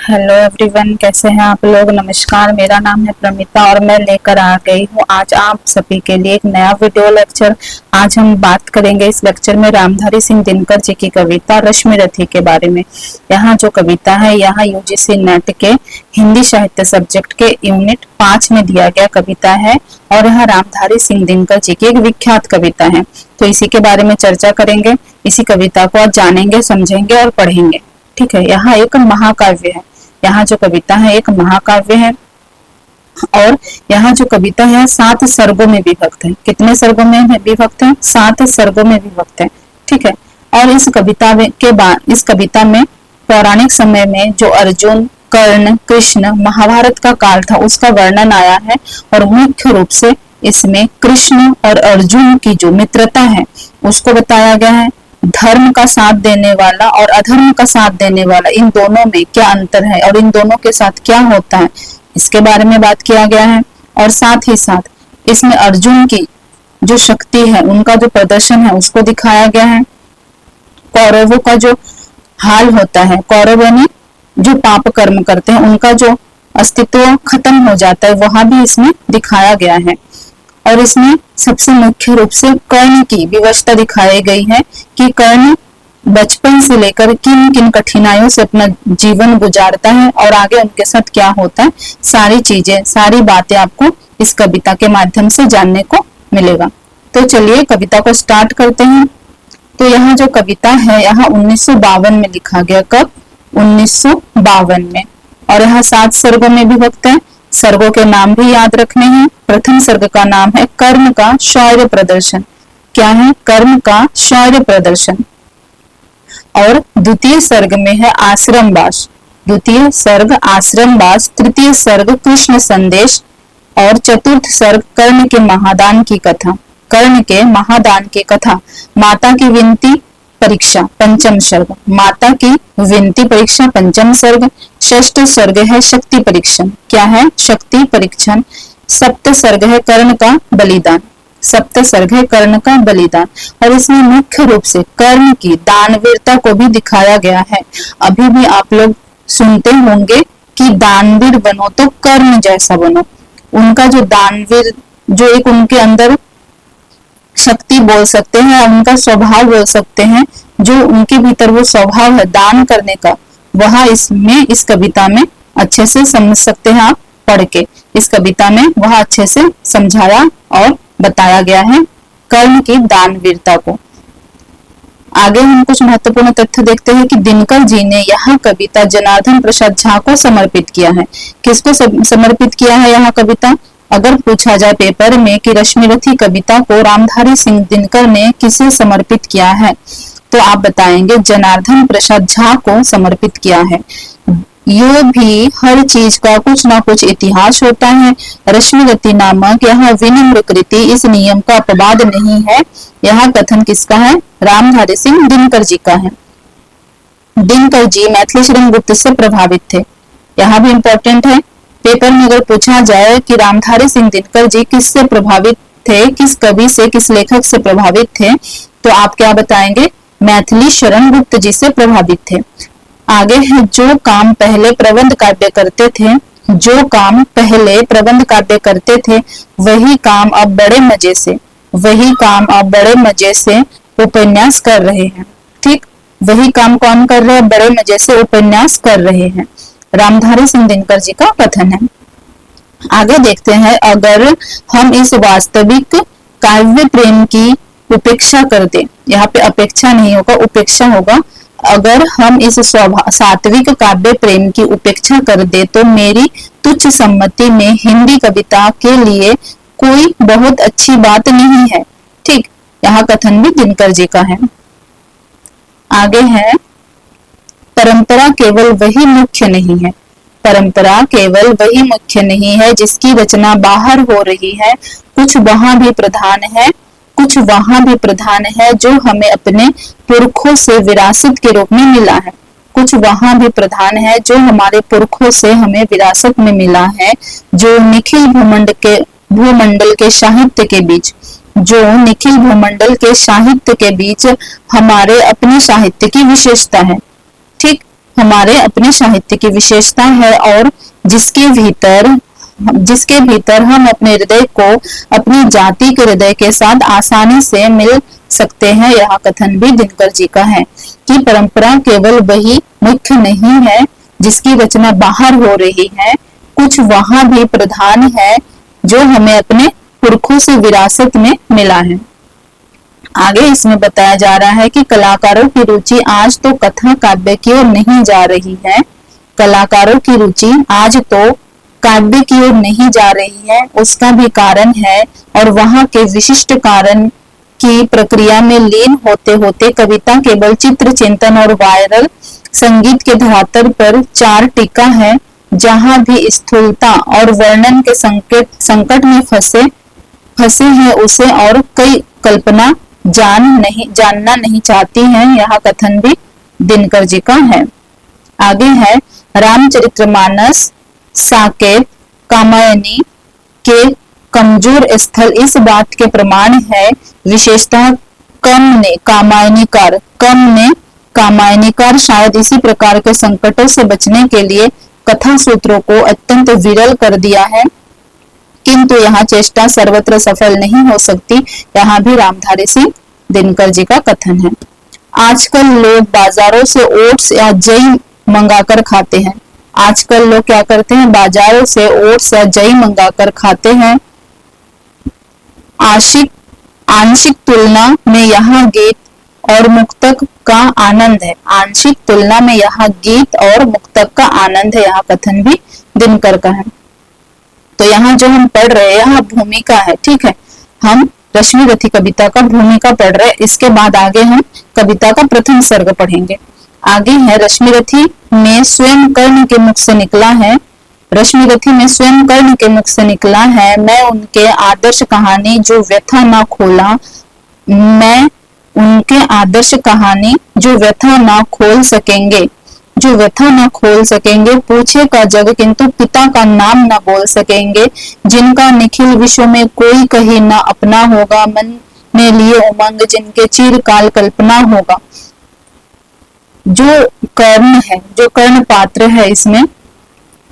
Hello everyone, कैसे हैं आप लोग। नमस्कार, मेरा नाम है प्रमिता और मैं लेकर आ गई हूँ आज आप सभी के लिए एक नया वीडियो लेक्चर। आज हम बात करेंगे इस लेक्चर में रामधारी सिंह दिनकर जी की कविता रश्मि रथी के बारे में। यहाँ जो कविता है यहाँ यूजीसी नेट के हिंदी साहित्य सब्जेक्ट के यूनिट 5 में दिया गया कविता है और यह रामधारी सिंह दिनकर जी की एक विख्यात कविता है। तो इसी के बारे में चर्चा करेंगे। इसी कविता को आज जानेंगे, समझेंगे और पढ़ेंगे। ठीक है, यहाँ एक महाकाव्य है। यहाँ जो कविता है एक महाकाव्य है और यहाँ जो कविता है 7 सर्गों में विभक्त है। कितने सर्गों में विभक्त है? 7 सर्गों में विभक्त है। ठीक है, और इस कविता में पौराणिक समय में जो अर्जुन, कर्ण, कृष्ण, महाभारत का काल था उसका वर्णन आया है और मुख्य रूप से इसमें कृष्ण और अर्जुन की जो मित्रता है उसको बताया गया है। धर्म का साथ देने वाला और अधर्म का साथ देने वाला, इन दोनों में क्या अंतर है और इन दोनों के साथ क्या होता है, इसके बारे में बात किया गया है। और साथ ही साथ इसमें अर्जुन की जो शक्ति है, उनका जो प्रदर्शन है उसको दिखाया गया है। कौरवों का जो हाल होता है, कौरव यानी जो पाप कर्म करते हैं उनका जो अस्तित्व खत्म हो जाता है, वहां भी इसमें दिखाया गया है। और इसमें सबसे मुख्य रूप से कर्ण की विवशता दिखाई गई है कि कर्ण बचपन से लेकर किन किन कठिनाइयों से अपना जीवन गुजारता है और आगे उनके साथ क्या होता है, सारी चीजें, सारी बातें आपको इस कविता के माध्यम से जानने को मिलेगा। तो चलिए कविता को स्टार्ट करते हैं। तो यहाँ जो कविता है यहाँ 1952 में लिखा गया। कब? 1952 में। और यहाँ 7 सर्गों में विभक्त है। सर्गों के नाम भी याद रखने हैं। प्रथम सर्ग का नाम है कर्म का शौर्य प्रदर्शन। क्या है? कर्म का शौर्य प्रदर्शन। और द्वितीय सर्ग में है आश्रमवास। द्वितीय सर्ग आश्रमवास, तृतीय सर्ग कृष्ण संदेश और चतुर्थ सर्ग कर्ण के महादान की कथा। कर्ण के महादान की कथा। माता की विनती परीक्षा, पंचम सर्ग। माता की विनती परीक्षा, पंचम सर्ग। षष्ठ सर्ग है शक्ति परीक्षण। क्या है? शक्ति परीक्षण। सप्त सर्ग है कर्ण का बलिदान। सप्त सर्ग है कर्ण का बलिदान। और इसमें मुख्य रूप से कर्ण की दानवीरता को भी दिखाया गया है। अभी भी आप लोग सुनते होंगे कि दानवीर बनो तो कर्ण जैसा बनो। उनका जो दानवीर, जो एक उनके अंदर शक्ति बोल सकते हैं, उनका स्वभाव बोल सकते हैं, जो उनके भीतर वो स्वभाव है दान करने का, वह इसमें इस कविता में अच्छे से समझ सकते हैं। आप पढ़ के इस कविता में वह अच्छे से समझाया और बताया गया है कर्ण की दानवीरता को। आगे हम कुछ महत्वपूर्ण तथ्य देखते हैं कि दिनकर जी ने यह कविता जनार्दन प्रसाद झा को समर्पित किया है। किसको समर्पित किया है यह कविता? अगर पूछा जाए पेपर में कि रश्मि रथी कविता को रामधारी सिंह दिनकर ने किसे समर्पित किया है, तो आप बताएंगे जनार्दन प्रसाद झा को समर्पित किया है। यो भी हर चीज का कुछ ना कुछ इतिहास होता है। रश्मि रथी नामक यह विनम्र कृति इस नियम का अपवाद नहीं है। यह कथन किसका है? रामधारी सिंह दिनकर जी का है। दिनकर जी मैथिली शरण गुप्त से प्रभावित थे। यहाँ भी इंपॉर्टेंट है। पेपर में अगर पूछा जाए कि रामधारी सिंह दिनकर जी किससे प्रभावित थे, किस कवि से, किस लेखक से प्रभावित थे, तो आप क्या बताएंगे? मैथिली शरण गुप्त जी से प्रभावित थे। आगे है जो काम पहले प्रबंध काव्य करते थे, जो काम पहले प्रबंध काव्य करते थे वही काम अब बड़े मजे से, वही काम अब बड़े मजे से उपन्यास कर रहे हैं। ठीक, वही काम कौन कर रहे हैं? बड़े मजे से उपन्यास कर रहे हैं। रामधारी सिंह दिनकर जी का कथन है। आगे देखते हैं, अगर हम इस वास्तविक काव्य प्रेम की उपेक्षा कर दें, यहाँ पे अपेक्षा नहीं होगा, उपेक्षा होगा। अगर हम इस सात्विक काव्य प्रेम की उपेक्षा कर दे तो मेरी तुच्छ सम्मति में हिंदी कविता के लिए कोई बहुत अच्छी बात नहीं है। ठीक, यहाँ कथन भी दिनकर जी का है। आगे है, परंपरा केवल वही मुख्य नहीं है। परंपरा केवल वही मुख्य नहीं है जिसकी रचना बाहर हो रही है। कुछ वहां भी प्रधान है, कुछ वहां भी प्रधान है जो हमें अपने पुरखों से विरासत के रूप में मिला है। कुछ वहां भी प्रधान है जो हमारे पुरखों से हमें विरासत में मिला है, जो निखिल भूमंडल के साहित्य के बीच, जो निखिल भूमंडल के साहित्य के बीच हमारे अपने साहित्य की विशेषता है। ठीक, हमारे अपने साहित्य की विशेषता है और जिसके भीतर हम अपने हृदय को अपनी जाति के हृदय के साथ आसानी से मिल सकते हैं। यह कथन भी दिनकर जी का है कि परंपरा केवल वही मुख्य नहीं है जिसकी रचना बाहर हो रही है, कुछ वहां भी प्रधान है जो हमें अपने पुरखों से विरासत में मिला है। आगे इसमें बताया जा रहा है कि कलाकारों की रुचि आज तो कथा काव्य की ओर नहीं जा रही है। कलाकारों की रुचि आज तो काव्य की ओर नहीं जा रही है, उसका भी कारण है और वहां के विशिष्ट कारण की प्रक्रिया में लीन होते होते कविता केवल चित्र चिंतन और वायरल संगीत के धरातल पर चार टीका है। जहां भी स्थूलता और वर्णन के संकट में फंसे हैं उसे और कई कल्पना जानना नहीं चाहती हैं। यह कथन भी दिनकर जी का है। आगे है रामचरितमानस साकेत कामायनी के कमजोर स्थल इस बात के प्रमाण है। विशेषतः कम ने कामायनीकार शायद इसी प्रकार के संकटों से बचने के लिए कथा सूत्रों को अत्यंत विरल कर दिया है, किंतु यहाँ चेष्टा सर्वत्र सफल नहीं हो सकती। यहाँ भी रामधारी सिंह दिनकर जी का कथन है। आजकल लोग बाजारों से ओट्स या जई मंगाकर खाते हैं। आजकल लोग क्या करते हैं, बाजारों से ओट्स या जई मंगाकर खाते हैं। आंशिक तुलना में यहाँ गीत और मुक्तक का आनंद है। आंशिक तुलना में यहाँ गीत और मुक्तक का आनंद है। यहाँ कथन भी दिनकर का है। तो यहाँ जो हम पढ़ रहे हैं यहाँ भूमिका है, ठीक है। हम रश्मिरथी कविता का भूमिका पढ़ रहे हैं। इसके बाद आगे हम कविता का प्रथम सर्ग पढ़ेंगे। आगे है रश्मिरथी में स्वयं कर्ण के मुख से निकला है। रश्मिरथी में स्वयं कर्ण के मुख से निकला है। मैं उनके आदर्श कहानी जो व्यथा ना खोला, मैं उनके आदर्श कहानी जो व्यथा ना खोल सकेंगे, जो व्यथा न खोल सकेंगे। पूछे का जग किंतु पिता का नाम न बोल सकेंगे। जिनका निखिल विश्व में कोई कहीं न अपना होगा, मन में लिए उमंग जिनके चिरकाल कल्पना होगा। जो कर्ण है, जो कर्ण पात्र है, इसमें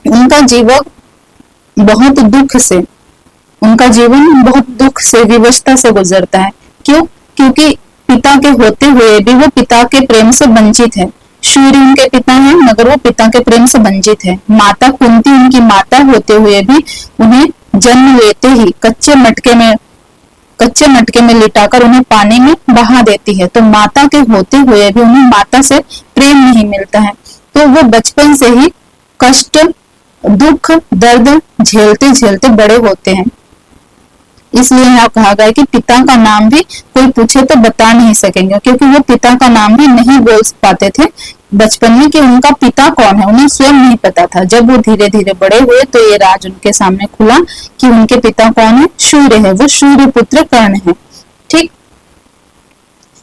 उनका जीवन बहुत दुख से विवशता से गुजरता है। क्यों? क्योंकि पिता के होते हुए भी वो पिता के प्रेम से वंचित है। सूर्य उनके पिता हैं मगर वो पिता के प्रेम से वंचित है। माता कुंती उनकी माता होते हुए भी उन्हें जन्म लेते ही कच्चे मटके में लिटाकर उन्हें पानी में बहा देती है। तो माता के होते हुए भी उन्हें माता से प्रेम नहीं मिलता है। तो वो बचपन से ही कष्ट, दुख, दर्द झेलते झेलते बड़े होते हैं। इसलिए यहाँ कहा गया कि पिता का नाम भी कोई पूछे तो बता नहीं सकेंगे, क्योंकि वो पिता का नाम भी नहीं बोल पाते थे बचपन में कि उनका पिता कौन है, उन्हें स्वयं नहीं पता था। जब वो धीरे धीरे बड़े हुए तो ये राज उनके सामने खुला कि उनके पिता कौन है, सूर्य है, वो सूर्य पुत्र कर्ण है। ठीक,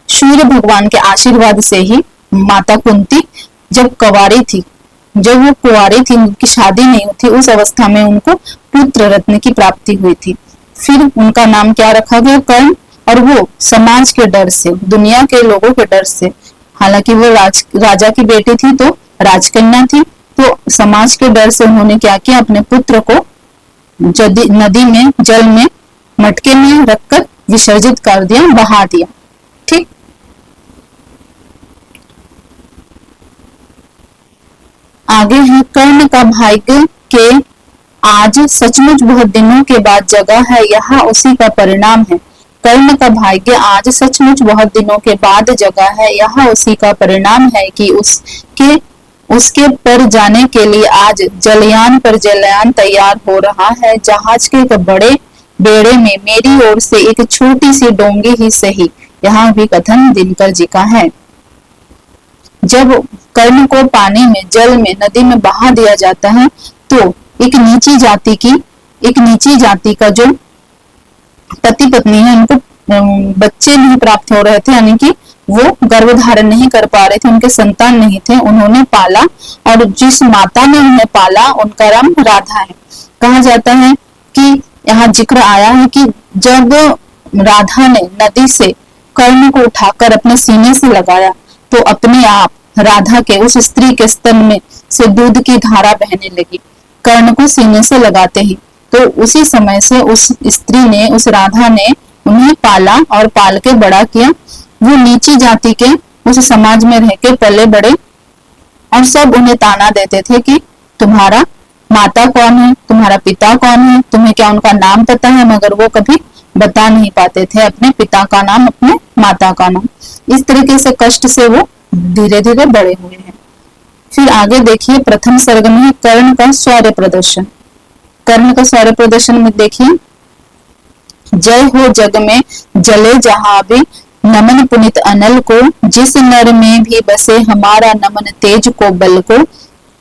सूर्य भगवान के आशीर्वाद से ही माता कुंती जब वो कुंवारी थी, उनकी शादी नहीं हुई थी, उस अवस्था में उनको पुत्र रत्न की प्राप्ति हुई थी। फिर उनका नाम क्या रखा गया, कर्ण। और वो समाज के डर से, दुनिया के लोगों के डर से, हालांकि वो राजा की बेटी थी तो राजकन्या थी, तो समाज के डर से उन्होंने क्या किया, अपने पुत्र को नदी में, जल में, मटके में रखकर विसर्जित कर दिया, बहा दिया। ठीक, आगे है कर्ण का भाग्य के आज सचमुच बहुत दिनों के बाद जगा है, यह उसी का परिणाम है। कर्ण का भाग्य आज सचमुच बहुत दिनों के बाद जगा है, यह उसी का परिणाम है कि उसके पर जाने के लिए आज जलयान पर जलयान तैयार हो रहा है। जहाज के एक बड़े बेड़े में मेरी ओर से एक छोटी सी डोंगी ही सही। यहाँ भी कथन दिनकर जी का है। जब कर्ण को पानी में, जल में, नदी में बहा दिया जाता है तो एक नीची जाति का जो पति पत्नी है, उनको बच्चे नहीं प्राप्त हो रहे थे, यानी कि वो गर्भधारण नहीं कर पा रहे थे, उनके संतान नहीं थे, उन्होंने पाला। और जिस माता ने उन्हें पाला उनका नाम राधा है। कहा जाता है कि यहाँ जिक्र आया है कि जब राधा ने नदी से कर्ण को उठाकर अपने सीने से लगाया तो अपने आप राधा के उस स्त्री के स्तन में से दूध की धारा बहने लगी कर्ण को सीने से लगाते ही। तो उसी समय से उस स्त्री ने, उस राधा ने उन्हें पाला और पाल के बड़ा किया। वो नीची जाति के उस समाज में रह के पले बड़े और सब उन्हें ताना देते थे कि तुम्हारा माता कौन है, तुम्हारा पिता कौन है, तुम्हें क्या उनका नाम पता है, मगर वो कभी बता नहीं पाते थे अपने पिता का नाम, अपने माता का नाम। इस तरीके से कष्ट से वो धीरे धीरे बड़े हुए हैं। फिर आगे देखिए प्रथम सर्ग में कर्ण का शौर्य प्रदर्शन। कर्ण का शौर्य प्रदर्शन में देखिए, जय हो जग में जले जहां भी नमन पुनित अनल को, जिस नर में भी बसे हमारा नमन तेज को बल को,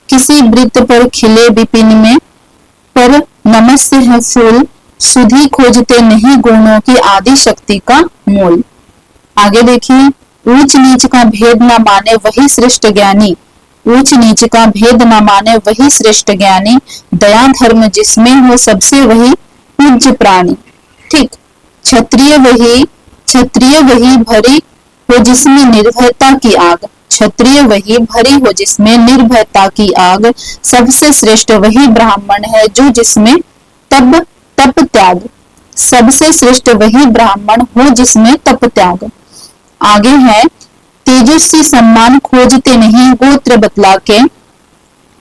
किसी वृत्त पर खिले विपिन में पर नमस्य है फूल, सुधि खोजते नहीं गुणों की आदि शक्ति का मूल। आगे देखिए, ऊंच नीच का भेद न माने वही श्रेष्ठ ज्ञानी, ऊंच नीच का भेद न माने वही श्रेष्ठ ज्ञानी, दया धर्म जिसमें हो सबसे वही पूज्य प्राणी। ठीक, क्षत्रिय वही भरी हो जिसमें निर्भयता की आग, क्षत्रिय वही भरी हो जिसमें निर्भयता की आग, सबसे श्रेष्ठ वही ब्राह्मण है जो जिसमें तप त्याग, सबसे श्रेष्ठ वही ब्राह्मण हो जिसमें तप त्याग। आगे है, तेजस्वी सम्मान खोजते नहीं गोत्र बतला के,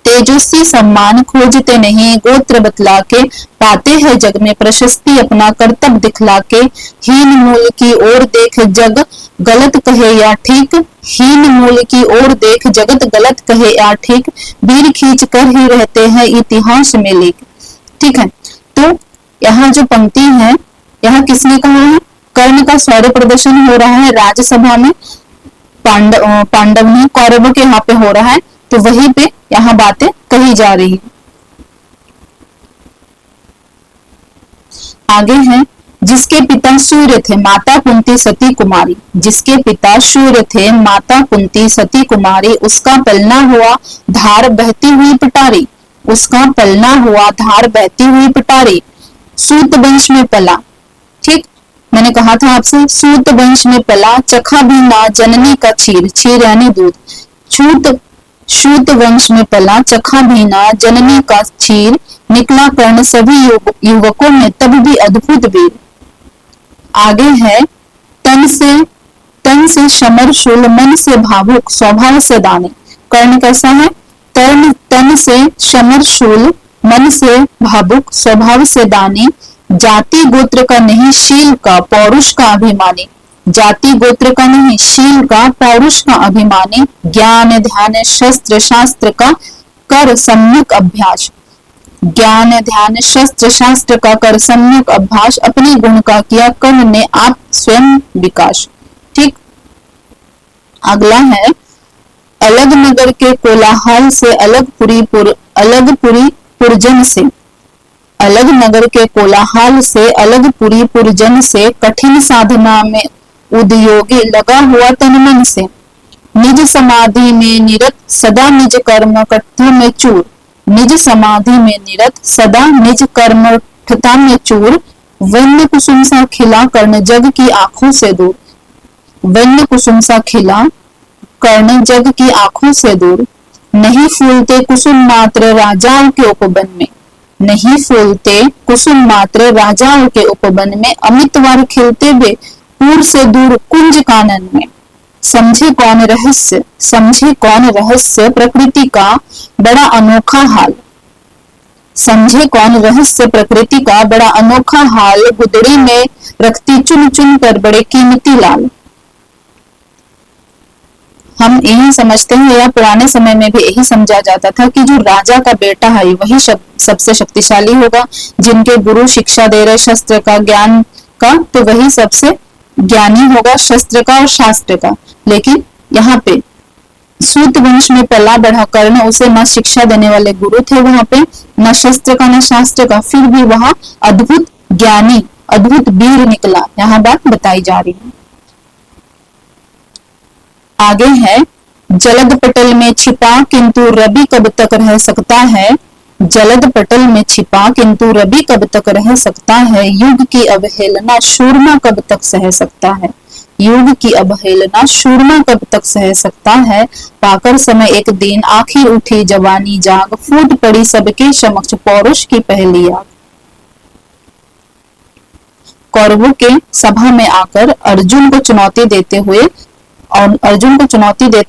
तेजस्वी सम्मान खोजते नहीं गोत्र बतला के, पाते हैं जग में प्रशस्ति अपना कर्तव्य दिखला के, हीन मूल की ओर देख जग गलत कहे या ठीक, हीन मूल की ओर देख जगत गलत कहे या ठीक, वीर खींच कर ही रहते हैं इतिहास में लेख। ठीक है, तो यहाँ जो पंक्ति है, यहाँ किसने कहा है? कर्ण का शौर्य प्रदर्शन हो रहा है राज्यसभा में, पांडव ने कौरवों के यहाँ पे हो रहा है, तो वहीं पे यहाँ बातें कही जा रही है। आगे है, जिसके पिता सूर्य थे माता कुंती सती कुमारी, जिसके पिता सूर्य थे माता कुंती सती कुमारी, उसका पलना हुआ धार बहती हुई पिटारी, उसका पलना हुआ धार बहती हुई पिटारी, सूत वंश में पला। ठीक, मैंने कहा था आपसे, सूत वंश में पला, चखा भी ना जननी का क्षीर, क्षीर यानी दूध, सूत वंश में पला, चखा भी ना जननी का क्षीर, निकला कर्ण सभी युवकों में तब भी अद्भुत वीर। आगे है, तन से शमर शूल, मन से भावुक, स्वभाव से दानी। कर्ण कैसा है? तन से शमर शूल, मन से भावुक, स्वभाव से दानी, जाति गोत्र का नहीं शील का पौरुष का अभिमानी, जाति गोत्र का नहीं शील का पौरुष का अभिमानी, ज्ञान ध्यान शस्त्र शास्त्र का कर सम्यक अभ्यास, ज्ञान ध्यान शस्त्र शास्त्र का कर सम्यक अभ्यास, अपने गुण का किया कर्ण ने आप स्वयं विकास। ठीक, अगला है, अलग नगर के कोलाहल से अलग पुरी पुरजन से, अलग नगर के कोलाहल से अलग पुरी पुरजन से, कठिन साधना में उद्योगी लगा हुआ तन मन से, निज समाधि में निरत सदा निज कर्म कट्ठा में चूर, निज समाधि में निरत सदा निज कर्मठता में चूर, वन्य कुसुम सा खिला कर्ण जग की आंखों से दूर, वन्य कुसुम सा खिला कर्ण जग की आंखों से दूर, नहीं फूलते कुसुम मात्र राजाओं के उपवन में, नहीं फूलते कुसुम मात्र राजाओं के उपवन में, अमितवार खिलते हुए पूर से दूर कुंज कानन में, समझे कौन रहस्य प्रकृति का बड़ा अनोखा हाल, समझे कौन रहस्य प्रकृति का बड़ा अनोखा हाल, गुदड़ी में रखती चुन चुन कर बड़े कीमती लाल। हम यही समझते हैं, या पुराने समय में भी यही समझा जाता था कि जो राजा का बेटा है वही सबसे शक्तिशाली होगा, जिनके गुरु शिक्षा दे रहे शस्त्र का ज्ञान का, तो वही सबसे ज्ञानी होगा शस्त्र का और शास्त्र का। लेकिन यहाँ पे सूत वंश में पला बढ़ा कर्ण, उसे न शिक्षा देने वाले गुरु थे वहां पे, न शस्त्र का न शास्त्र का, फिर भी वहां अद्भुत ज्ञानी अद्भुत वीर निकला, यहाँ बात बताई जा रही है। आगे है, जलद पटल में छिपा किंतु रवि कब तक रह सकता है, जलद पटल में छिपा किंतु रवि कब तक रह सकता है, युग की अवहेलना शूरमा कब तक सह सकता है, युग की अवहेलना शूरमा कब तक सह सकता है, पाकर समय एक दिन आखिर उठी जवानी जाग, फूट पड़ी सबके समक्ष पौरुष की पहली आग। कौरवों के सभा में आकर अर्जुन को चुनौती देते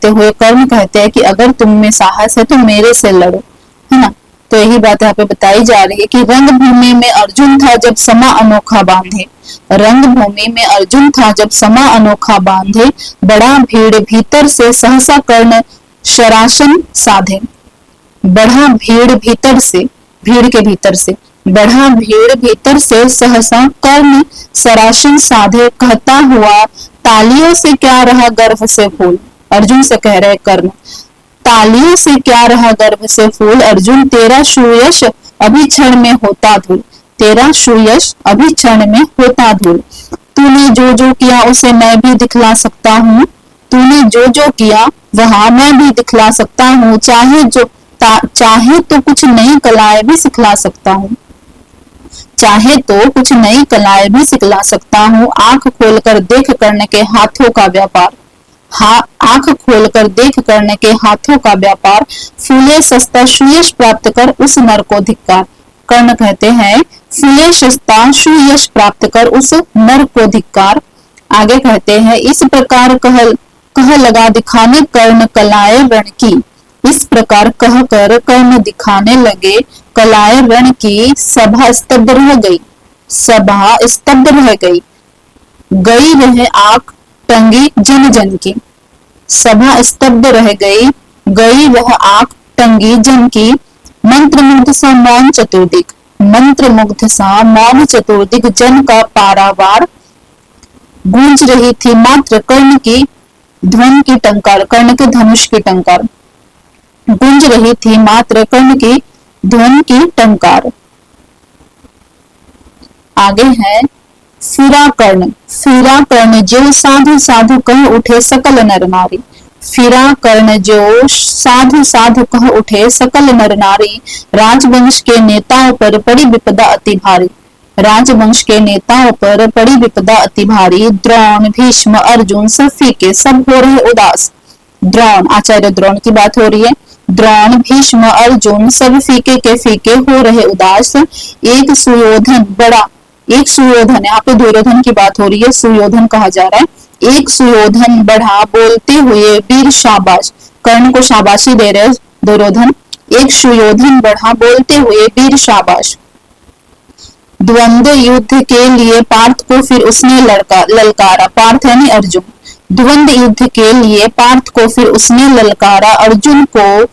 हुए कर्ण कहते हैं कि अगर तुम में साहस है तो मेरे से लड़ो, है ना। तो यही बात यहाँ पे बताई जा रही है कि रंगभूमि में अर्जुन था जब समा अनोखा बांधे, रंगभूमि में अर्जुन था जब समा अनोखा बांधे, बड़ा भीड़ भीतर से सहसा कर्ण शरासन साधे। बढ़ा भीड़ भीतर से, भीड़ के भीतर से, बढ़ा भीड़ भीतर से सहसा कर्ण सरासन साधे, कहता हुआ तालियों से क्या रहा गर्भ से फूल। अर्जुन से कह रहे कर्ण, तालियों से क्या रहा गर्भ से फूल, अर्जुन तेरा सुयश अभी क्षण में होता धूल, तेरा सुयश अभी क्षण में होता धूल। तूने जो जो किया उसे मैं भी दिखला सकता हूँ, तूने जो जो किया वहां मैं भी दिखला सकता हूँ, चाहे तो कुछ नई कलाएं भी सिखला सकता हूँ, चाहे तो कुछ नई कलाएं भी सिखला सकता हूँ। आंख खोलकर देख कर्ण के हाथों का व्यापार, आंख खोलकर देख कर्ण के हाथों का व्यापार, फूले सस्ता सुयश प्राप्त कर उस नर को धिक्कार। कर्ण कहते हैं फूले सस्ता सुयश प्राप्त कर उस नर को धिक्कार। आगे कहते हैं इस प्रकार कह लगा दिखाने कर्ण कलाए रण की, इस प्रकार कह कर कर्ण दिखाने लगे कलाए रण की, सभा स्तब्ध रह गई, सभा स्तब्ध रह गई, गई रहे आंख टंगी जन जन की, सभा स्तब्ध रह गई वह आंख टंगी जन की। मंत्रमुग्ध सा मौन चतुर्दिक, मंत्रमुग्ध सा मौन चतुर्दिक, जन का पारावार गूंज रही थी मात्र कर्ण की ध्वन की टंकार, कर्ण के धनुष की टंकार गूंज रही थी मात्र कर्ण की ध्वन की टंकार। आगे है फिरा कर्ण जो साधु साधु कह उठे सकल नर नारी, फिरा कर्ण जो साधु साधु कह उठे सकल नर नारी, राजवंश के नेताओं पर पड़ी विपदा अति भारी, राजवंश के नेताओं पर पड़ी विपदा अति भारी। द्रोण भीष्म अर्जुन सब फीके सब हो रहे उदास, द्रोण आचार्य द्रोण की बात हो रही है, द्रोण भीष्म अर्जुन सब फीके के फीके हो रहे उदास। एक सुयोधन बड़ा, एक सुयोधन, यहाँ पे दुर्योधन की बात हो रही है, सुयोधन कहा जा रहा है। एक सुयोधन बढ़ा बोलते हुए वीर शाबाश, कर्ण को शाबाशी दे रहे दुर्योधन, एक सुयोधन बढ़ा बोलते हुए वीर शाबाश। द्वंद्व युद्ध के लिए पार्थ को फिर उसने ललकारा, पार्थ यानी अर्जुन, द्वंद्व युद्ध के लिए पार्थ को फिर उसने ललकारा। अर्जुन को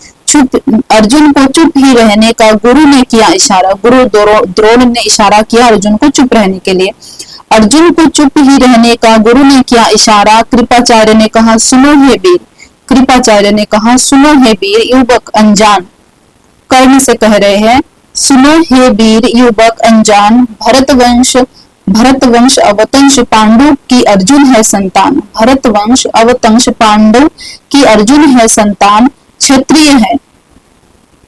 चुप ही रहने का गुरु ने किया इशारा, गुरु द्रोण ने इशारा किया अर्जुन को चुप रहने के लिए। अर्जुन को चुप ही रहने का गुरु ने किया इशारा। कृपाचार्य ने कहा सुनो हे वीर, कृपाचार्य ने कहा सुनो हे वीर युवक अनजान, कर्ण से कह रहे हैं सुनो हे वीर युवक अनजान। भरतवंश अवतंश पांडु की अर्जुन है संतान, भरतवंश अवतंश पांडु की अर्जुन है संतान। क्षत्रिय है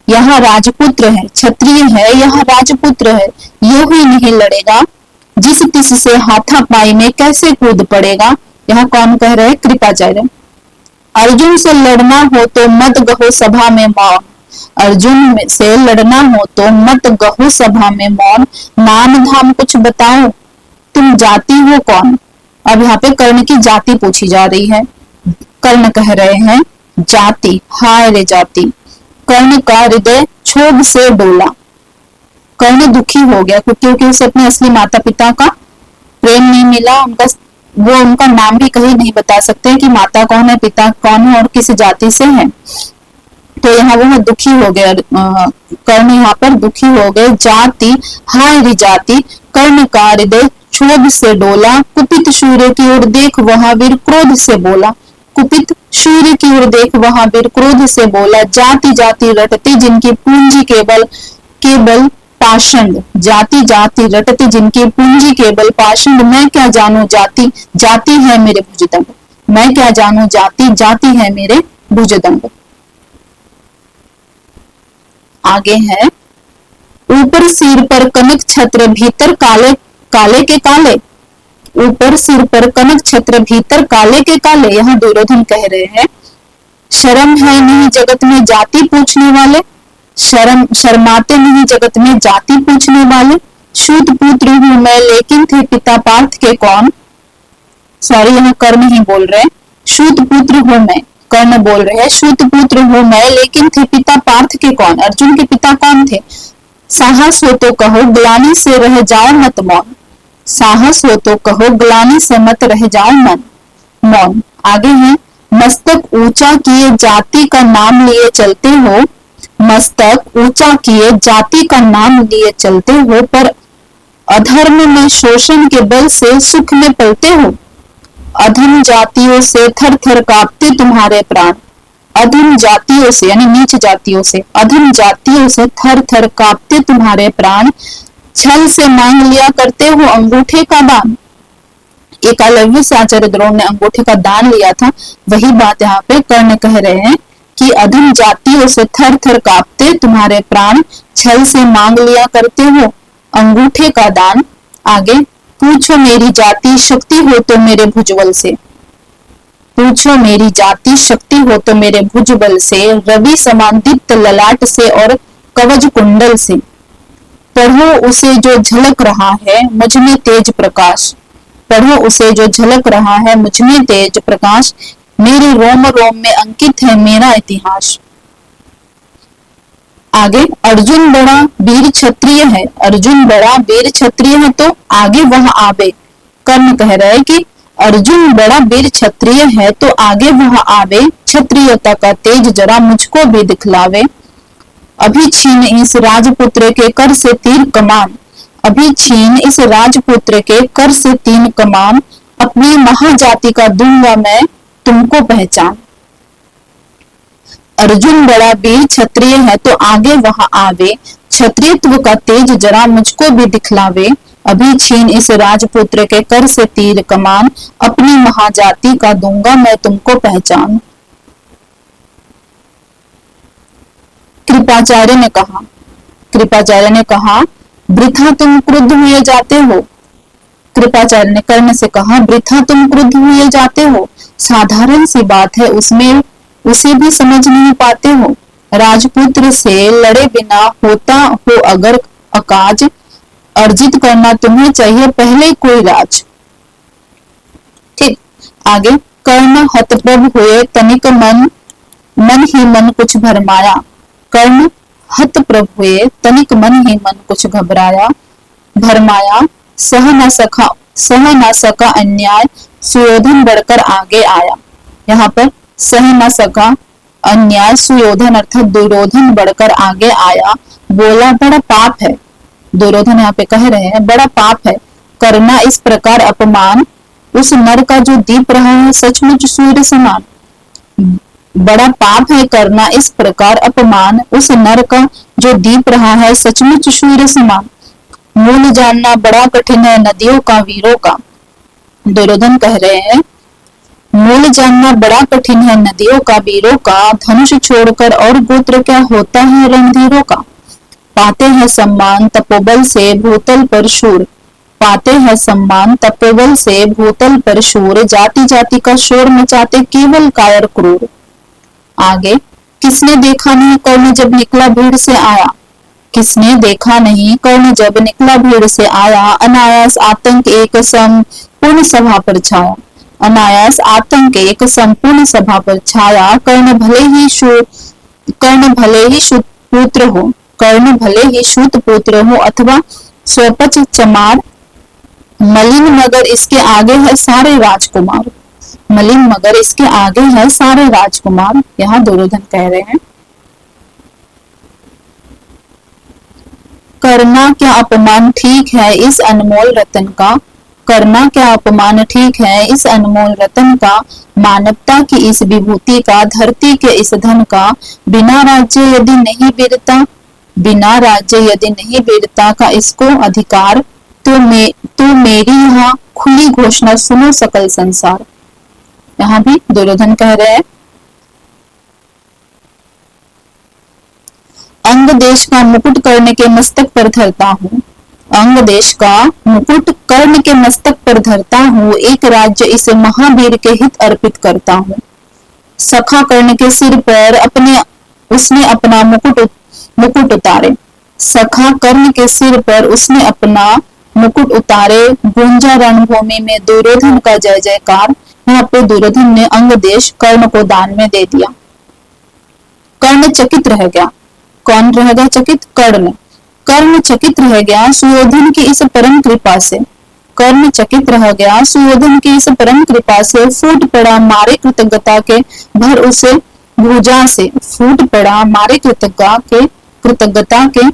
यहाँ राजपुत्र है, क्षत्रिय है यहाँ राजपुत्र है, यो ही नहीं लड़ेगा जिस तिस से हाथापाई में कैसे कूद पड़ेगा। यहाँ कौन कह रहे हैं? कृपाचार्य। अर्जुन से लड़ना हो तो मत गहो सभा में मौन, अर्जुन से लड़ना हो तो मत गहो सभा में मौन। नाम धाम कुछ बताओ तुम जाति हो कौन। अब यहाँ पे कर्ण की जाति पूछी जा रही है। कर्ण कह रहे हैं जाति, हाय रे जाति। कर्ण का हृदय क्षोभ से डोला, कर्ण दुखी हो गया क्योंकि उसे अपने असली माता पिता का प्रेम नहीं मिला। वो उनका नाम भी कहीं नहीं बता सकते कि माता कौन है, पिता कौन है और किस जाति से है। तो यहाँ वो दुखी हो गए, कर्ण यहाँ पर दुखी हो गए। जाति, हाय रे जाति। कर्ण का हृदय क्षोभ से डोला। कुपित सूर्य की ओर देख वहां वीर क्रोध से बोला, कुपित सूर्य की ओर देख वहां वीर क्रोध से बोला। जाति जाति रटते जिनकी पूंजी केवल पाषंड, जाति जाति रटते जिनकी पूंजी केवल पाषंड। मैं क्या जानू जाति, जाति है मेरे भुजदंड, मैं क्या जानू जाति, जाति है मेरे भुजदंड। आगे है ऊपर सिर पर कनक छत्र, भीतर काले काले के काले। ऊपर सिर पर कनक छत्र, भीतर काले के काले। यहाँ दुर्योधन कह रहे हैं शर्म है नहीं जगत में जाति पूछने वाले, शर्माते नहीं जगत में जाति पूछने वाले। शूत पुत्र हूं मैं लेकिन थे पिता पार्थ के कौन। सॉरी, यहाँ कर्ण ही बोल रहे हैं। शूत पुत्र हूं मैं, कर्ण बोल रहे हैं शूत पुत्र हूं मैं लेकिन थे पिता पार्थ के कौन। अर्जुन के पिता कौन थे। साहस हो तो कहो ग्लानि से रह जाओ मत मौन, साहस हो तो कहो ग्लानि से मत रह जाओ मन मौन। आगे है मस्तक ऊंचा किए जाति का नाम लिए चलते हो, मस्तक ऊंचा किए जाति का नाम लिए चलते हो, पर अधर्म में शोषण के बल से सुख में पलते हो। अधम जातियों से थर थर कांपते तुम्हारे प्राण, अधम जातियों से यानी नीच जातियों से, अधम जातियों से थर थर कांपते तुम्हारे प्राण। छल से मांग लिया करते हो अंगूठे का दान। एकलव्य से आचार्य द्रोण ने अंगूठे का दान लिया था, वही बात यहाँ पे कर्ण कह रहे हैं कि अधम जातियों से थर थर कांपते तुम्हारे प्राण, छल से मांग लिया करते हो अंगूठे का दान। आगे पूछो मेरी जाति शक्ति हो तो मेरे भुजबल से, पूछो मेरी जाति शक्ति हो तो मेरे भुजबल से, रवि समान दीप्त ललाट से और कवच कुंडल से। पढ़ो उसे जो झलक रहा है मुझ में तेज प्रकाश, पढ़ो उसे जो झलक रहा है मुझ में तेज प्रकाश। मेरे रोम रोम में अंकित है मेरा इतिहास। आगे अर्जुन बड़ा वीर क्षत्रिय है, अर्जुन बड़ा वीर क्षत्रिय है तो आगे वह आवे। कर्ण कह रहे हैं कि अर्जुन बड़ा वीर क्षत्रिय है तो आगे वह आवे, क्षत्रियता का तेज जरा मुझको भी दिखलावे। अभी छीन इस राजपुत्र के कर से तीर कमान, अभी छीन इस राजपुत्र के कर से तीन कमान, अपनी महाजाति का दूंगा मैं तुमको पहचान। अर्जुन बड़ा वीर क्षत्रिय है तो आगे वह आवे, क्षत्रियत्व का तेज जरा मुझको भी दिखलावे। अभी छीन इस राजपुत्र के कर से तीर कमान, अपनी महाजाति का दूंगा मैं तुमको पहचान। कृपाचार्य ने कहा, कृपाचार्य ने कहा वृथा तुम क्रुद्ध हुए जाते हो। कृपाचार्य ने कर्ण से कहा वृथा तुम क्रुद्ध हुए जाते हो, साधारण सी बात है उसमें उसे भी समझ नहीं पाते हो। राजपुत्र से लड़े बिना होता हो अगर अकाज, अर्जित करना तुम्हें चाहिए पहले कोई राज। ठीक, आगे कर्ण हतप्रभ हुए तनिक मन, मन ही मन कुछ भरमाया। कर्ण हतप्रभ हुए तनिक मन ही मन कुछ घबराया भरमाया। सह न सका अन्याय, सुयोधन बढ़कर आगे आया। यहाँ पर सह न सका अन्याय, सुयोधन अर्थात दुर्योधन बढ़कर आगे आया। बोला बड़ा पाप है, दुर्योधन यहाँ पे कह रहे हैं बड़ा पाप है करना इस प्रकार अपमान, उस नर का जो दीप रहा है सचमुच सूर्य समान। बड़ा पाप है करना इस प्रकार अपमान, उस नर का जो दीप रहा है सचमुच सूर्य समान। मूल जानना बड़ा कठिन है नदियों का वीरों का। दुर्योधन कह रहे हैं मूल जानना बड़ा कठिन है नदियों का वीरों का, धनुष छोड़कर और गोत्र क्या होता है रणधीरों का। पाते हैं सम्मान तपोबल से भूतल पर शूर, पाते हैं सम्मान तपोबल से भूतल पर शूर, जाति जाति का शोर मचाते केवल कायर क्रूर। आगे किसने देखा नहीं कर्ण जब निकला भीड़ से आया, किसने देखा नहीं कर्ण जब निकला भीड़ से आया। अनायास आतंक एक संपूर्ण सभा पर छाया, अनायास आतंक एक संपूर्ण सभा पर छाया। कर्ण भले ही शूत पुत्र हो, कर्ण भले ही शूत पुत्र हो अथवा स्वपच चमार, मलिन मगर इसके आगे है सारे राजकुमार, मलिन मगर इसके आगे है सारे राजकुमार। यहाँ दुर्योधन कह रहे हैं करना क्या अपमान ठीक है इस अनमोल रतन का, करना क्या अपमान ठीक है इस अनमोल रतन का। मानवता की इस विभूति का, धरती के इस धन का, बिना राज्य यदि नहीं वीरता, बिना राज्य यदि नहीं वीरता का इसको अधिकार, तो मेरी यहाँ खुली घोषणा सुनो सकल संसार। यहाँ भी दुर्योधन कह रहे हैं अंग देश का मुकुट करने के मस्तक पर धरता हूँ, अंग देश का मुकुट कर्ण के मस्तक पर धरता हूँ, एक राज्य इस महावीर के हित अर्पित करता हूँ। सखा कर्ण के सिर पर उसने अपना मुकुट उतारे। सखा कर्ण के सिर पर उसने अपना मुकुट उतारे। गूंजा रणभूमि में दुर्योधन का जय जयकार। यहाँ पे दुर्योधन ने अंग देश कर्ण को दान में दे दिया। कर्ण चकित रह गया। कौन रह गया चकित? कर्ण। कर्ण चकित रह गया सुयोधन की इस परम कृपा से। कर्ण चकित रह गया सुयोधन की इस परम कृपा से। फूट पड़ा मारे कृतज्ञता के भर उसे भुजा से। फूट पड़ा मारे कृतज्ञता के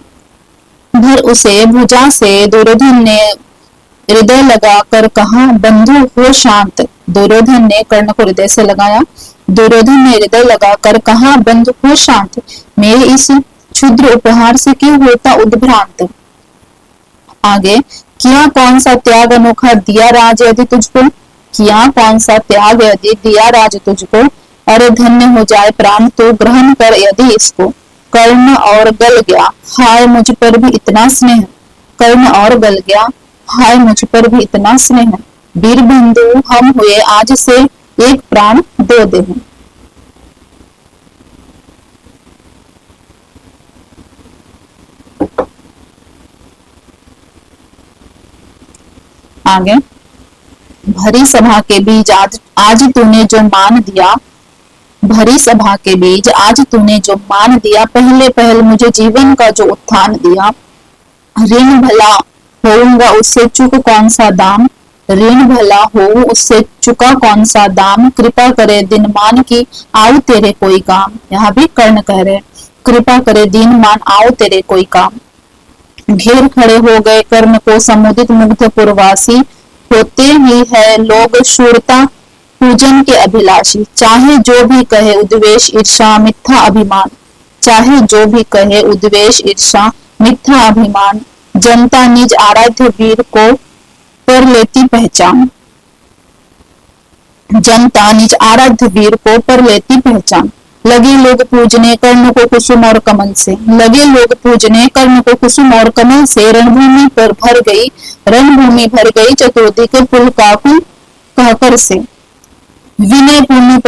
भर उसे भुजा से। दुर्योधन ने हृदय लगा कर कहा, बंधु हो शांत। दुर्योधन ने कर्ण को हृदय से लगाया। दुर्योधन ने हृदय लगा कर कहा, बंधु हो शांत। मेरे इस क्षुद्र उपहार से क्यों होता उद्भ्रांत। आगे, किया कौन सा त्याग अनोखा दिया राज यदि तुझको। किया कौन सा त्याग यदि दिया राज तुझको। अरे धन्य हो जाए प्राण तो ग्रहण कर यदि इसको। कर्ण और गल गया, हाय मुझ पर भी इतना स्नेह। कर्ण और गल गया, हाय मुझ पर भी इतना स्नेह। वीर बंधु हम हुए आज से एक प्राण दो देह। आगे, भरी सभा के बीच आज तूने जो मान दिया। भरी सभा के बीच आज तूने जो मान दिया। पहले पहल मुझे जीवन का जो उत्थान दिया। ऋण भला होऊंगा उससे चूक कौन सा दाम। ऋण भला हो उससे चुका कौन सा दाम। कृपा करे दिन मान की आऊ तेरे कोई काम। यहाँ भी कर्ण कह रहे, कृपा करे दिन मान आओ तेरे कोई काम। घेर खड़े हो गए कर्ण को समुदित मुग्ध पुरवासी। होते ही है लोग शूरता पूजन के अभिलाषी। चाहे जो भी कहे उद्वेष ईर्षा मिथ्या अभिमान। चाहे जो भी कहे उद्वेष ईर्षा मिथ्या अभिमान। जनता निज आराध्य वीर को पर लेती पहचान। जनता निज आराध्य वीर को पर लेती पहचान। लगे लोग पूजने कर्ण को कुसुम और कमल से। लगे लोग पूजने कर्ण को कुसुम और कमल से। रणभूमि भर गई चतुर्दिक पुलकाकुल कहकर से। विनय पूर्ण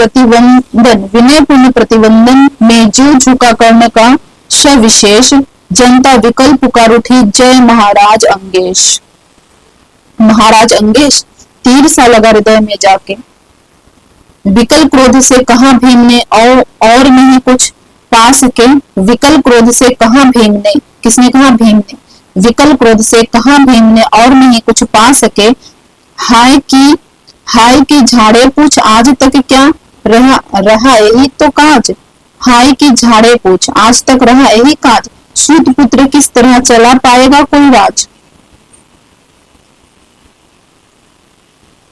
प्रतिबंधन में जो झुका कर्ण का सविशेष। जनता विकल पुकार उठी जय महाराज अंगेश। महाराज अंगेश तीर सा लगा हृदय में जाके। विकल क्रोध से कहा भीम ने और नहीं कुछ पा सके। विकल क्रोध से कहा भीम ने, किसने कहा? भीम ने। विकल क्रोध से कहा भीम ने और नहीं कुछ पा सके। हाय की झाड़े पूछ आज तक क्या रहा यही तो काज। हाय की झाड़े पूछ आज तक रहा यही काज। सूत पुत्र किस तरह चला पाएगा कोई राज।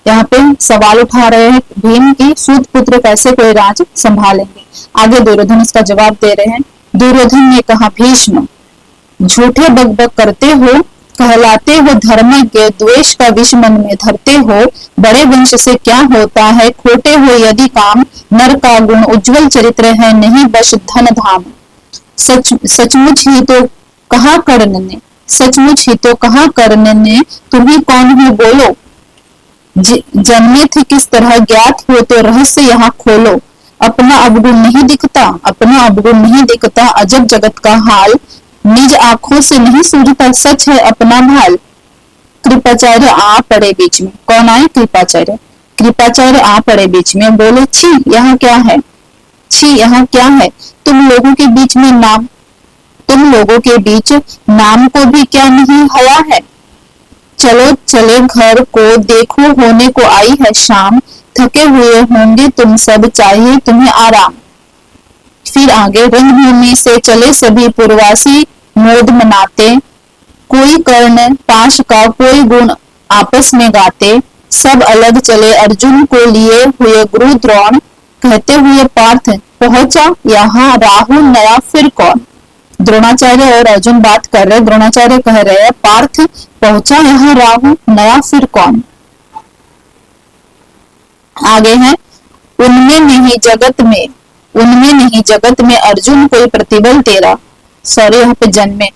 यहाँ पे सवाल उठा रहे हैं भीम की, सूत पुत्र कैसे कोई राज संभालेंगे। आगे दुर्योधन इसका जवाब दे रहे हैं। दुर्योधन ने कहा, भीष्म झूठे बकबक करते हो, कहलाते हो धर्मज्ञ, द्वेष का विष मन में धरते हो। बड़े वंश से क्या होता है खोटे हो यदि काम। नर का गुण उज्जवल चरित्र है नहीं बस धन धाम। सचमुच ही तो कहा कर्ण ने, सचमुच ही तो कहा कर्ण ने, तुम्ही कौन हो बोलो। जन्मे थे किस तरह ज्ञात हो तो रहस्य यहाँ खोलो। अपना अवगुण नहीं दिखता, अपना अवगुण नहीं दिखता, अजब जगत का हाल। निज आंखों से नहीं सूझता सच है अपना भाल। कृपाचार्य आ पड़े बीच में। कौन आए? कृपाचार्य। कृपाचार्य आ पड़े बीच में, बोले छी यहाँ क्या है। छी यहाँ क्या है। तुम लोगों के बीच नाम को भी क्या नहीं हया है। चलो चले घर को देखो होने को आई है शाम। थके हुए होंगे तुम सब चाहिए तुम्हें आराम। फिर आगे, रणभूमि से चले सभी पुरवासी मोद मनाते। कोई कर्ण पाश का कोई गुण आपस में गाते। सब अलग चले अर्जुन को लिए हुए गुरु द्रोण। कहते हुए पार्थ पहुंचा यहाँ राहु नया फिर कौन। द्रोणाचार्य और अर्जुन बात कर रहे। द्रोणाचार्य कह रहे हैं पार्थ पहुंचा यहाँ राहु नया फिर कौन। आगे है, उनमें नहीं जगत में अर्जुन कोई प्रतिबल तेरा। सॉरी यहाँ पे जन्मे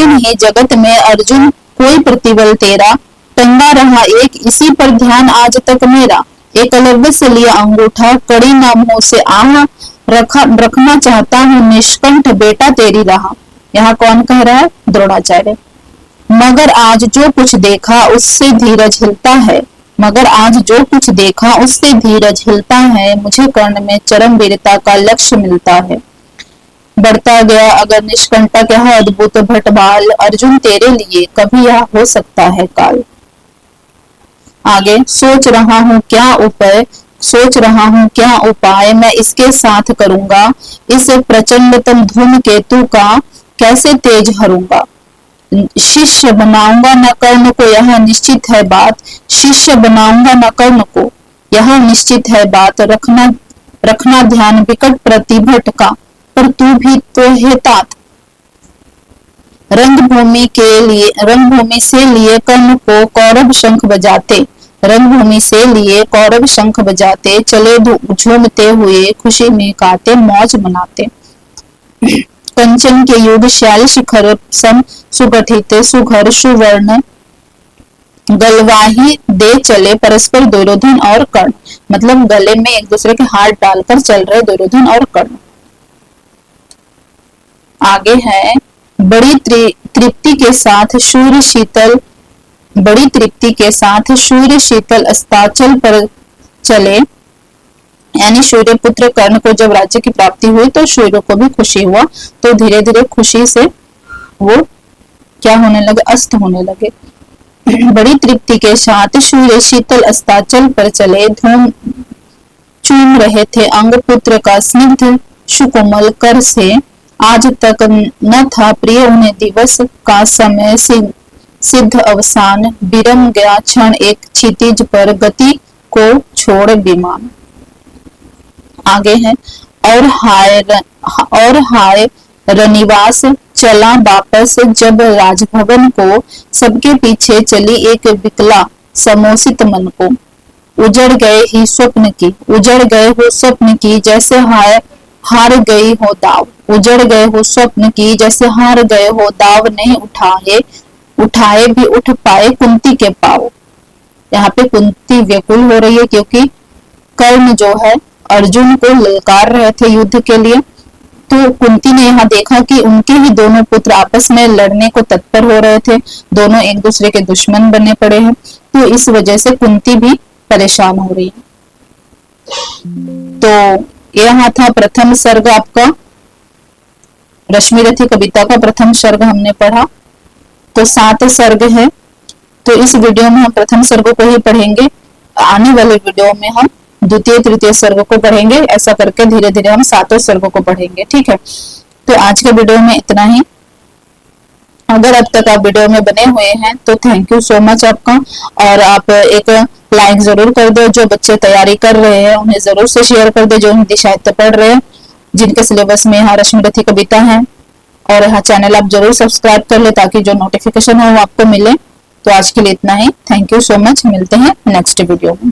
नहीं जगत में अर्जुन कोई प्रतिबल तेरा, टंगा रहा एक इसी पर ध्यान आज तक मेरा। एकलव्य से लिया अंगूठा, कड़ी ना मुंह से आह, रखना चाहता हूँ निष्कंठ बेटा तेरी राह। यहाँ कौन कह रहा है? द्रोणाचार्य। मगर आज जो कुछ देखा उससे धीरज हिलता है, मगर आज जो कुछ देखा उससे धीरज हिलता है, मुझे कर्ण में चरम वीरता का लक्ष्य मिलता है। बढ़ता गया अगर निष्कंठा क्या है अद्भुत भटबाल, अर्जुन तेरे लिए कभी यह हो सकता है काल। आगे, सोच रहा हूँ क्या उपाय, सोच रहा हूँ क्या उपाय मैं इसके साथ करूंगा, इस प्रचंडतम धूमकेतु का कैसे तेज हरूंगा। शिष्य बनाऊंगा न कर्ण को यह निश्चित है बात, शिष्य बनाऊंगा न कर्ण को यह निश्चित है बात। रखना ध्यान विकट प्रतिभट का, पर तू भी तो है तात। रंगभूमि से लिए कर्ण को कौरव शंख बजाते, रंगभूमि से लिए कौरव शंख बजाते, चले झूमते हुए खुशी में गाते मौज मनाते। कंचन के युग श्याल शिखर सम सुगठित सुघर सुवर्ण, गलवाही दे चले परस्पर दुर्योधन और कर्ण। मतलब गले में एक दूसरे के हाथ डालकर चल रहे दुर्योधन और कर्ण। आगे है, बड़ी तृप्ति के साथ सूर्य शीतल, बड़ी तृप्ति के साथ सूर्य शीतल अस्ताचल पर चले, यानी सूर्य पुत्र कर्ण को जब राज्य की प्राप्ति हुई तो सूर्य को भी खुशी हुआ, तो धीरे धीरे खुशी से वो क्या होने लगे? अस्त होने लगे। बड़ी तृप्ति के साथ सूर्य शीतल अस्ताचल पर चले, धूम चूम रहे थे अंग पुत्र का स्निग्ध सुकोमल कर से। आज तक न था प्रिय उन्हें दिवस का समय सिद्ध अवसान, विरम गया क्षण एक क्षितिज पर गति को छोड़ विमान। आगे है, और हाय रनिवास चला वापस जब राजभवन को, सबके पीछे चली एक विकला समोसित मन को। उजड़ गए ही स्वप्न की, उजड़ गए हो स्वप्न की जैसे हार गई हो दाव, उजड़ गए हो स्वप्न की जैसे हार गए हो दाव, नहीं उठाए भी उठ पाए कुंती के पाव। यहाँ पे कुंती व्याकुल हो रही है क्योंकि कर्ण जो है अर्जुन को ललकार रहे थे युद्ध के लिए, तो कुंती ने यहाँ देखा कि उनके ही दोनों पुत्र आपस में लड़ने को तत्पर हो रहे थे, दोनों एक दूसरे के दुश्मन बने पड़े हैं, तो इस वजह से कुंती भी परेशान हो रही है। तो यहाँ था प्रथम सर्ग आपका, रश्मिरथी कविता का प्रथम सर्ग हमने पढ़ा। तो 7 सर्ग है, तो इस वीडियो में हम प्रथम सर्ग को ही पढ़ेंगे, आने वाले वीडियो में हम द्वितीय तृतीय सर्ग को पढ़ेंगे। ऐसा करके धीरे धीरे हम 7 सर्गों को पढ़ेंगे, ठीक है। तो आज के वीडियो में इतना ही। अगर अब तक आप वीडियो में बने हुए हैं तो थैंक यू सो मच आपका, और आप एक लाइक जरूर कर दो। जो बच्चे तैयारी कर रहे हैं उन्हें जरूर से शेयर कर दे, जो हिंदी साहित्य पढ़ रहे हैं, जिनके सिलेबस में यहाँ रश्मिरथी कविता है। और यहाँ चैनल आप जरूर सब्सक्राइब कर ले ताकि जो नोटिफिकेशन हो वो आपको मिले। तो आज के लिए इतना ही, थैंक यू सो मच, मिलते हैं नेक्स्ट वीडियो में।